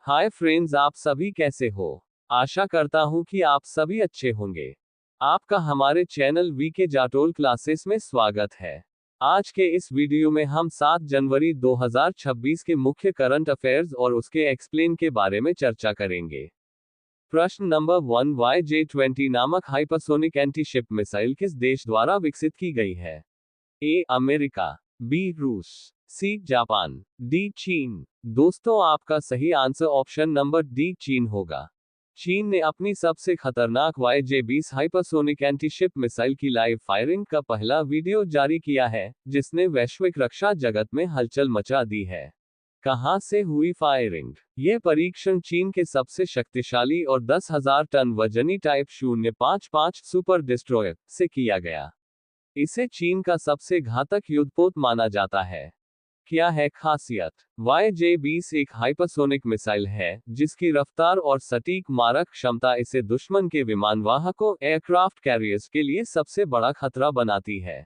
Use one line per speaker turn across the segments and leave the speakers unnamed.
Hi friends, आप सभी कैसे हो। आशा करता हूं कि आप सभी अच्छे होंगे। आपका हमारे चैनल वीके जाटोल क्लासेस में स्वागत है। आज के इस वीडियो में हम 7 जनवरी 2026 के मुख्य करंट अफेयर्स और उसके एक्सप्लेन के बारे में चर्चा करेंगे। प्रश्न नंबर 1, YJ-20 नामक हाइपरसोनिक एंटीशिप मिसाइल किस देश द्वारा विकसित की गई है? ए अमेरिका, बी रूस, सी जापान, डी चीन। दोस्तों, आपका सही आंसर ऑप्शन नंबर डी चीन होगा। चीन ने अपनी सबसे खतरनाक YJ-20 हाइपरसोनिक एंटीशिप मिसाइल की लाइव फायरिंग का पहला वीडियो जारी किया है, जिसने वैश्विक रक्षा जगत में हलचल मचा दी है। कहां से हुई फायरिंग? यह परीक्षण चीन के सबसे शक्तिशाली और 10,000 टन वजनी टाइप 055 सुपर डिस्ट्रॉयर से किया गया। इसे चीन का सबसे घातक युद्धपोत माना जाता है। क्या है खासियत? YJ-20 एक हाइपरसोनिक मिसाइल है, जिसकी रफ्तार और सटीक मारक क्षमता इसे दुश्मन के विमानवाहकों एयरक्राफ्ट कैरियर्स के लिए सबसे बड़ा खतरा बनाती है।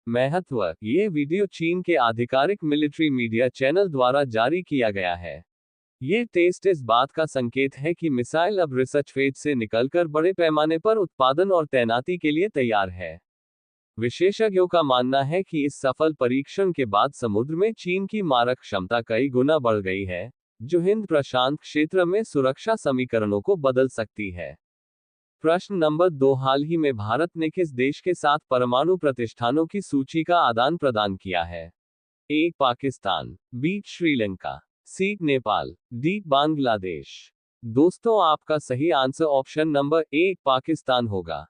महत्व: ये वीडियो चीन के आधिकारिक मिलिट्री मीडिया चैनल द्वारा जारी किया गया है। ये टेस्ट इस बात का संकेत है कि मिसाइल अब रिसर्च फेज से निकलकर बड़े पैमाने पर उत्पादन और तैनाती के लिए तैयार है। विशेषज्ञों का मानना है कि इस सफल परीक्षण के बाद समुद्र में चीन की मारक क्षमता कई गुना बढ़ गई है, जो हिंद प्रशांत क्षेत्र में सुरक्षा समीकरणों को बदल सकती है। प्रश्न नंबर 2, हाल ही में भारत ने किस देश के साथ परमाणु प्रतिष्ठानों की सूची का आदान प्रदान किया है? ए पाकिस्तान, बी श्रीलंका, सी नेपाल, डी बांग्लादेश। दोस्तों, आपका सही answer option number A Pakistan होगा।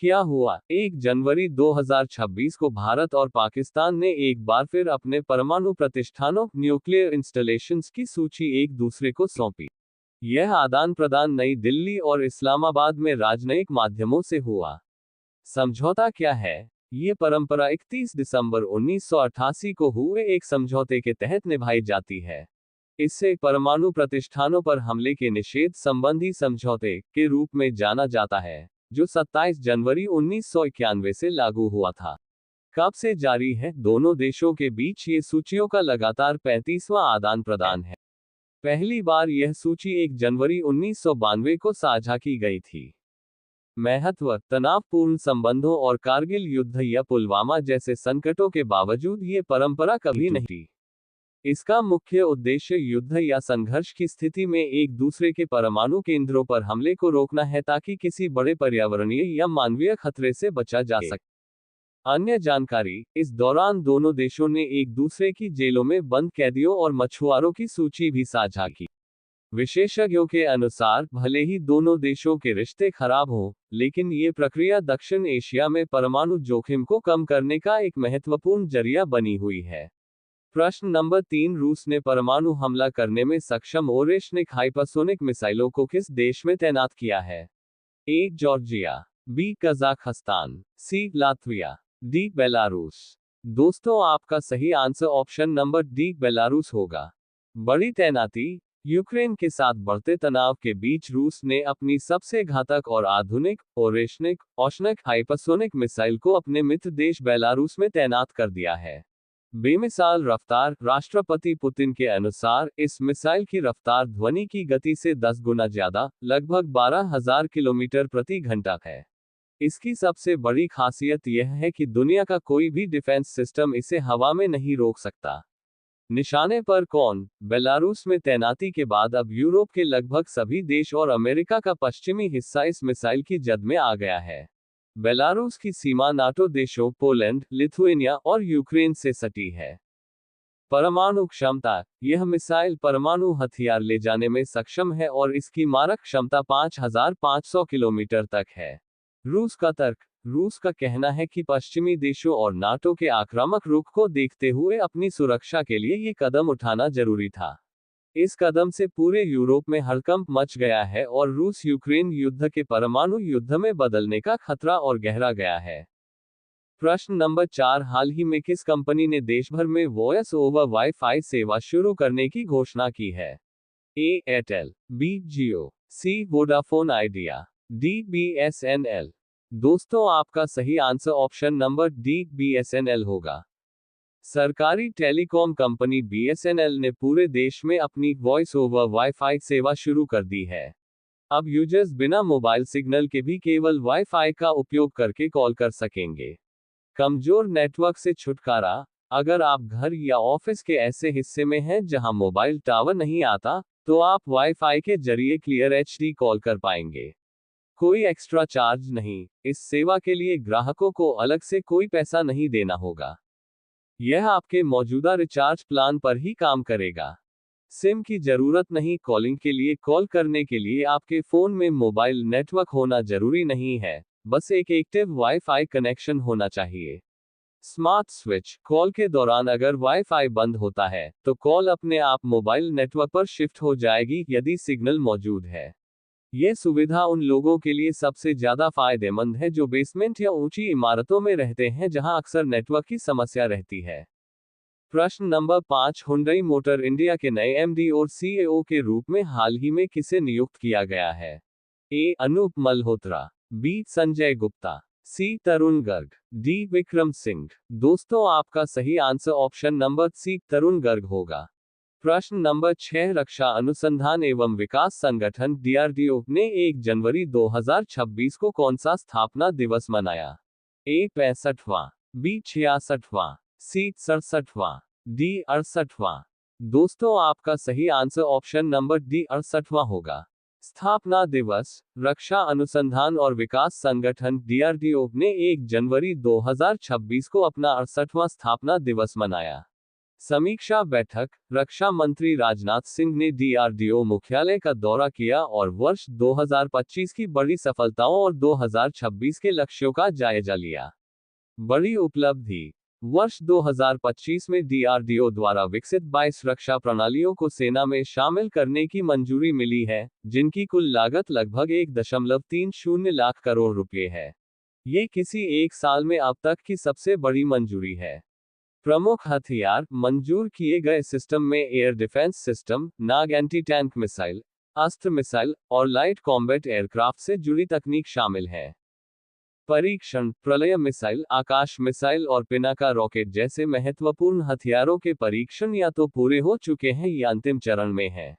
क्या हुआ? 1 जनवरी 2026 को भारत और पाकिस्तान ने एक बार फिर अपने परमाणु प्रतिष्ठानों न्यूक्लियर इंस्टॉलेशंस की सूची एक दूसरे को सौंपी। यह आदान प्रदान नई दिल्ली और इस्लामाबाद में राजनयिक माध्यमों से हुआ। समझौता क्या है? ये परंपरा 31 दिसंबर 1988 को हुए एक समझौते के तहत निभाई जाती है। इससे परमाणु प्रतिष्ठानों पर हमले के निषेध संबंधी समझौते के रूप में जाना जाता है, जो 27 जनवरी 1991 से लागू हुआ था। कब से जारी है? दोनों देशों के बीच ये सूचियों का लगातार 35वां आदान प्रदान है। पहली बार यह सूची 1 जनवरी 1992 को साझा की गई थी। महत्व: तनावपूर्ण संबंधों और कारगिल युद्ध या पुलवामा जैसे संकटों के बावजूद ये परंपरा कभी नहीं टूटी। इसका मुख्य उद्देश्य युद्ध या संघर्ष की स्थिति में एक दूसरे के परमाणु केंद्रों पर हमले को रोकना है, ताकि किसी बड़े पर्यावरणीय या मानवीय खतरे से बचा जा सके। अन्य जानकारी: इस दौरान दोनों देशों ने एक दूसरे की जेलों में बंद कैदियों और मछुआरों की सूची भी साझा की। विशेषज्ञों के अनुसार, भले ही दोनों देशों के रिश्ते खराब हों, लेकिन ये प्रक्रिया दक्षिण एशिया में परमाणु जोखिम को कम करने का एक महत्वपूर्ण जरिया बनी हुई है। प्रश्न नंबर 3, रूस ने परमाणु हमला करने में सक्षम ओरेशनिक हाइपरसोनिक मिसाइलों को किस देश में तैनात किया है? ए जॉर्जिया, बी कजाखस्तान, सी लात्विया, डी बेलारूस। दोस्तों, आपका सही answer option number D Belarus होगा। बड़ी तैनाती: यूक्रेन के साथ बढ़ते तनाव के बीच रूस ने अपनी सबसे घातक और आधुनिक ओरेशनिक ओशनिक हाइपरसोनिक मिसाइल को अपने मित्र देश बेलारूस में तैनात कर दिया है। बेमिसाल रफ्तार: राष्ट्रपति पुतिन के अनुसार इस मिसाइल की रफ्तार ध्वनि की गति से 10 गुना ज्यादा, लगभग 12,000 किलोमीटर प्रति घंटा है। इसकी सबसे बड़ी खासियत यह है कि दुनिया का कोई भी डिफेंस सिस्टम इसे हवा में नहीं रोक सकता। निशाने पर कौन? बेलारूस में तैनाती के बाद अब यूरोप के लगभग सभी देश और अमेरिका का पश्चिमी हिस्सा इस मिसाइल की जद में आ गया है। बेलारूस की सीमा नाटो देशों पोलैंड, लिथुएनिया और यूक्रेन से सटी है। परमाणु क्षमता: यह मिसाइल परमाणु हथियार ले जाने में सक्षम है और इसकी मारक क्षमता 5,500 किलोमीटर तक है। रूस का तर्क: रूस का कहना है कि पश्चिमी देशों और नाटो के आक्रामक रुख को देखते हुए अपनी सुरक्षा के लिए ये कदम उठाना जरूरी था। इस कदम से पूरे यूरोप में हड़कंप मच गया है और रूस यूक्रेन युद्ध के परमाणु युद्ध में बदलने का खतरा और गहरा गया है। प्रश्न नंबर 4, हाल ही में किस कंपनी ने देश भर में वॉयस ओवर वाईफाई सेवा शुरू करने की घोषणा की है? ए एयरटेल, बी जियो, सी वोडाफोन आइडिया, डी BSNL। दोस्तों, आपका सही answer option number D BSNL होगा। सरकारी टेलीकॉम कंपनी BSNL ने पूरे देश में अपनी वॉइस ओवर वाईफाई सेवा शुरू कर दी है। अब यूजर्स बिना मोबाइल सिग्नल के भी केवल वाईफाई का उपयोग करके कॉल कर सकेंगे। कमजोर नेटवर्क से छुटकारा। अगर आप घर या ऑफिस के ऐसे हिस्से में हैं जहां मोबाइल टावर नहीं आता, तो आप वाईफाई के जरिए क्लियर HD कॉल कर पाएंगे। कोई एक्स्ट्रा चार्ज नहीं। इस सेवा के लिए ग्राहकों को अलग से कोई पैसा नहीं देना होगा। यह आपके मौजूदा रिचार्ज प्लान पर ही काम करेगा। सिम की जरूरत नहीं। कॉलिंग के लिए कॉल करने के लिए आपके फोन में मोबाइल नेटवर्क होना जरूरी नहीं है, बस एक एक्टिव वाईफाई कनेक्शन होना चाहिए। Smart switch. कॉल के दौरान अगर वाईफाई बंद होता है, तो कॉल अपने आप मोबाइल नेटवर्क पर शिफ्ट हो जाएगी यदि सिग्नल मौजूद है। यह सुविधा उन लोगों के लिए सबसे ज्यादा फायदेमंद है जो बेसमेंट या ऊंची इमारतों में रहते हैं जहां अक्सर नेटवर्क की समस्या रहती है। प्रश्न नंबर 5, हुंडई मोटर इंडिया के नए MD और CEO के रूप में हाल ही में किसे नियुक्त किया गया है? A. Anoop Malhotra, B. Sanjay Gupta, C. Tarun Garg, D. Vikram Singh. दोस्तों, आपका सही आंसर ऑप्शन नंबर C, तरुण गर्ग होगा। प्रश्न नंबर 6, रक्षा अनुसंधान एवं विकास संगठन DRDO ने 1 जनवरी 2026 को कौन सा स्थापना दिवस मनाया? A. 65वां, B. 66वां, C. 67वां, D. 68वां। दोस्तों, आपका सही आंसर ऑप्शन नंबर D, 68वां होगा। स्थापना दिवस। रक्षा अनुसंधान और विकास संगठन DRDO ने 1 जनवरी 2026 को अपना 68वां स्थापना दिवस मनाया। समीक्षा बैठक। रक्षा मंत्री राजनाथ सिंह ने DRDO मुख्यालय का दौरा किया और वर्ष 2025 की बड़ी सफलताओं और 2026 के लक्ष्यों का जायजा लिया। बड़ी उपलब्धि। वर्ष 2025 में DRDO द्वारा विकसित 22 रक्षा प्रणालियों को सेना में शामिल करने की मंजूरी मिली है, जिनकी कुल लागत लगभग 1.30 लाख करोड़ रुपए है। ये किसी एक साल में अब तक की सबसे बड़ी मंजूरी है। प्रमुख हथियार मंजूर किए गए सिस्टम में एयर डिफेंस सिस्टम, नाग एंटी टैंक मिसाइल, अस्त्र मिसाइल और लाइट कॉम्बैट एयरक्राफ्ट से जुड़ी तकनीक शामिल है। परीक्षण। प्रलय मिसाइल, आकाश मिसाइल और पिनाका रॉकेट जैसे महत्वपूर्ण हथियारों के परीक्षण या तो पूरे हो चुके हैं या अंतिम चरण में हैं।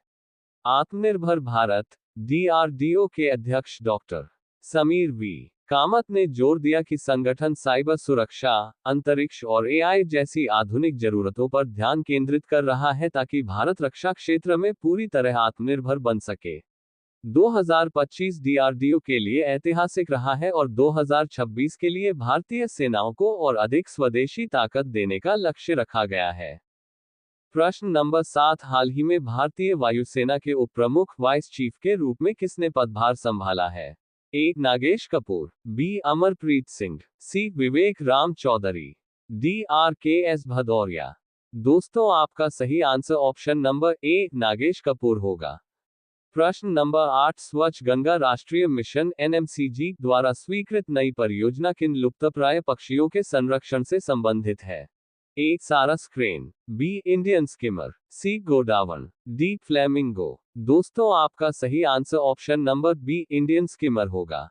आत्मनिर्भर भारत। DRDO के अध्यक्ष डॉक्टर समीर V. कामत ने जोर दिया कि संगठन साइबर सुरक्षा, अंतरिक्ष और AI जैसी आधुनिक जरूरतों पर ध्यान केंद्रित कर रहा है ताकि भारत रक्षा क्षेत्र में पूरी तरह आत्मनिर्भर बन सके। 2025 DRDO के लिए ऐतिहासिक रहा है और 2026 के लिए भारतीय सेनाओं को और अधिक स्वदेशी ताकत देने का लक्ष्य रखा गया है। प्रश्न नंबर 7, हाल ही में भारतीय वायुसेना के उप प्रमुख वाइस चीफ के रूप में किसने पदभार संभाला है? A. Nagesh Kapoor, B. Amarpreet Singh, C. Vivek Ram Chaudhary, D. RKS Bhadauria. दोस्तों, आपका सही answer option number A, Nagesh Kapoor होगा। प्रश्न नंबर 8, स्वच्छ गंगा राष्ट्रीय मिशन NMCG द्वारा स्वीकृत नई परियोजना किन लुप्तप्राय पक्षियों के संरक्षण से संबंधित है? A. सारस crane, B. Indian skimmer, C. Godown, D. Flamingo. दोस्तों, आपका सही answer option number B, Indian skimmer होगा।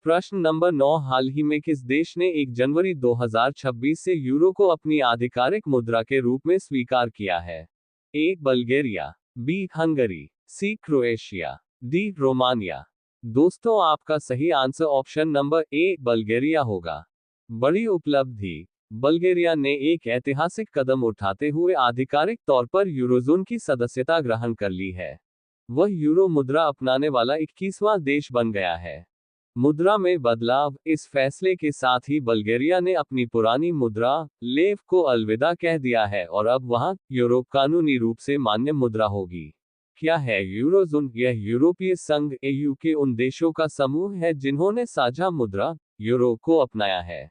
प्रश्न नंबर 9, हाल ही में किस देश ने 1 जनवरी 2026 से यूरो को अपनी आधिकारिक मुद्रा के रूप में स्वीकार किया है? A. Bulgaria, B. Hungary, C. Croatia, D. Romania. दोस्तों, आपका सही answer option number A, Bulgaria होगा। बड़ी उपलब्धि। बल्गेरिया ने एक ऐतिहासिक कदम उठाते हुए आधिकारिक तौर पर यूरोजोन की सदस्यता ग्रहण कर ली है। वह यूरो मुद्रा अपनाने वाला 21वां देश बन गया है। मुद्रा में बदलाव। इस फैसले के साथ ही बल्गेरिया ने अपनी पुरानी मुद्रा, लेव को अलविदा कह दिया है और अब वहां यूरो कानूनी रूप से मान्य मुद्रा होगी। क्या है यूरोजोन? यह यूरोपीय संघ EU के उन देशों का समूह है जिन्होंने साझा मुद्रा, यूरो को अपनाया है।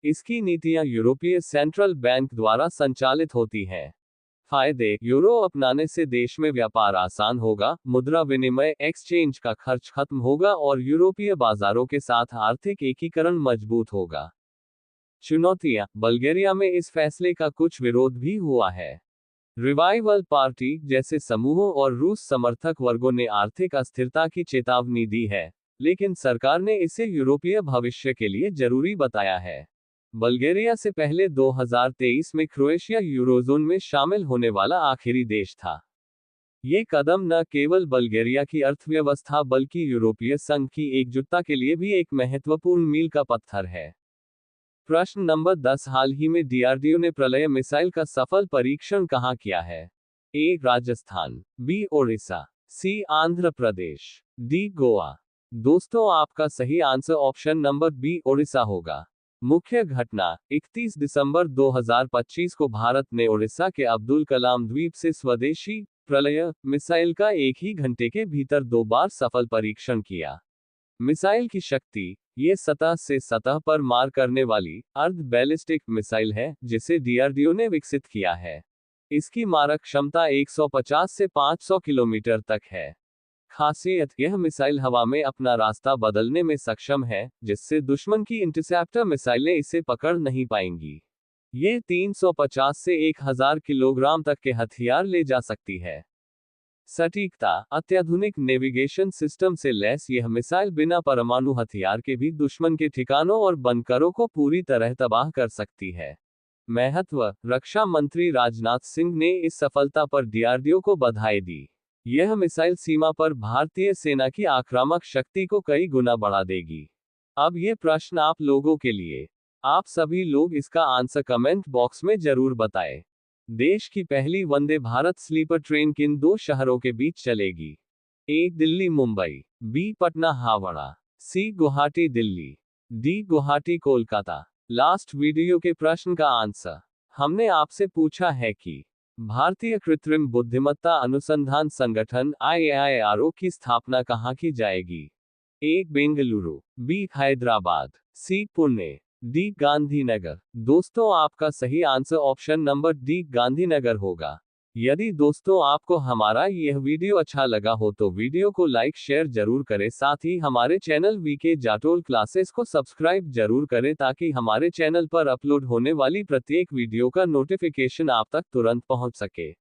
इसकी नीतियां यूरोपीय सेंट्रल बैंक द्वारा संचालित होती हैं। फायदे। यूरो अपनाने से देश में व्यापार आसान होगा, मुद्रा विनिमय एक्सचेंज का खर्च खत्म होगा और यूरोपीय बाजारों के साथ आर्थिक एकीकरण मजबूत होगा। चुनौतियां। बल्गेरिया में इस फैसले का कुछ विरोध भी हुआ है। रिवाइवल पार्टी जैसे समूहों और रूस समर्थक वर्गों ने आर्थिक अस्थिरता की चेतावनी दी है, लेकिन सरकार ने इसे यूरोपीय भविष्य के लिए जरूरी बताया है। बल्गेरिया से पहले 2023 में क्रोएशिया यूरोजोन में शामिल होने वाला आखिरी देश था। ये कदम न केवल बल्गेरिया की अर्थव्यवस्था बल्कि यूरोपीय संघ की एकजुटता के लिए भी एक महत्वपूर्ण मील का पत्थर है। प्रश्न नंबर 10, हाल ही में डीआरडीओ ने प्रलय मिसाइल का सफल परीक्षण कहाँ किया है? A. Rajasthan, B. Odisha, C. Andhra Pradesh, D. Goa. दोस्तों, आपका सही answer option number B Odisha होगा। मुख्य घटना 31 दिसंबर 2025 को भारत ने ओडिशा के अब्दुल कलाम द्वीप से स्वदेशी प्रलय मिसाइल का 1 ही घंटे के भीतर 2 बार सफल परीक्षण किया। मिसाइल की शक्ति, ये सतह से सतह पर मार करने वाली अर्ध बैलिस्टिक मिसाइल है जिसे डीआरडीओ ने विकसित किया है। इसकी मारक क्षमता 150 से 500 किलोमीटर तक है। खासियत, यह मिसाइल हवा में अपना रास्ता बदलने में सक्षम है, जिससे दुश्मन की इंटरसेप्टर मिसाइलें इसे पकड़ नहीं पाएंगी। ये 350 से 1000 किलोग्राम तक के हथियार ले जा सकती है। सटीकता, अत्याधुनिक नेविगेशन सिस्टम से लैस यह मिसाइल बिना परमाणु हथियार के भी दुश्मन के ठिकानों और बंकरों को पूरी तरह तबाह कर सकती है। महत्व, रक्षा मंत्री राजनाथ सिंह ने इस सफलता पर डीआरडीओ को बधाई दी। यह मिसाइल सीमा पर भारतीय सेना की आक्रामक शक्ति को कई गुना बढ़ा देगी। अब ये प्रश्न आप लोगों के लिए। आप सभी लोग इसका आंसर कमेंट बॉक्स में जरूर बताएं। देश की पहली वंदे भारत स्लीपर ट्रेन किन 2 शहरों के बीच चलेगी? A. Delhi Mumbai, B. Patna Howrah, C. Guwahati Delhi, D. Guwahati Kolkata. Last video के प्रश्न का आंसर हमने आपसे पूछा है कि भारतीय कृत्रिम बुद्धिमत्ता अनुसंधान संगठन IARO की स्थापना कहाँ की जाएगी? ए. बेंगलुरु, बी. हैदराबाद, सी. पुणे, डी. गांधीनगर। दोस्तों, आपका सही answer option number D Gandhinagar होगा। यदि दोस्तों आपको हमारा यह वीडियो अच्छा लगा हो तो वीडियो को लाइक शेयर जरूर करें, साथ ही हमारे चैनल वीके जाटोल क्लासेस को सब्सक्राइब जरूर करें ताकि हमारे चैनल पर अपलोड होने वाली प्रत्येक वीडियो का नोटिफिकेशन आप तक तुरंत पहुंच सके।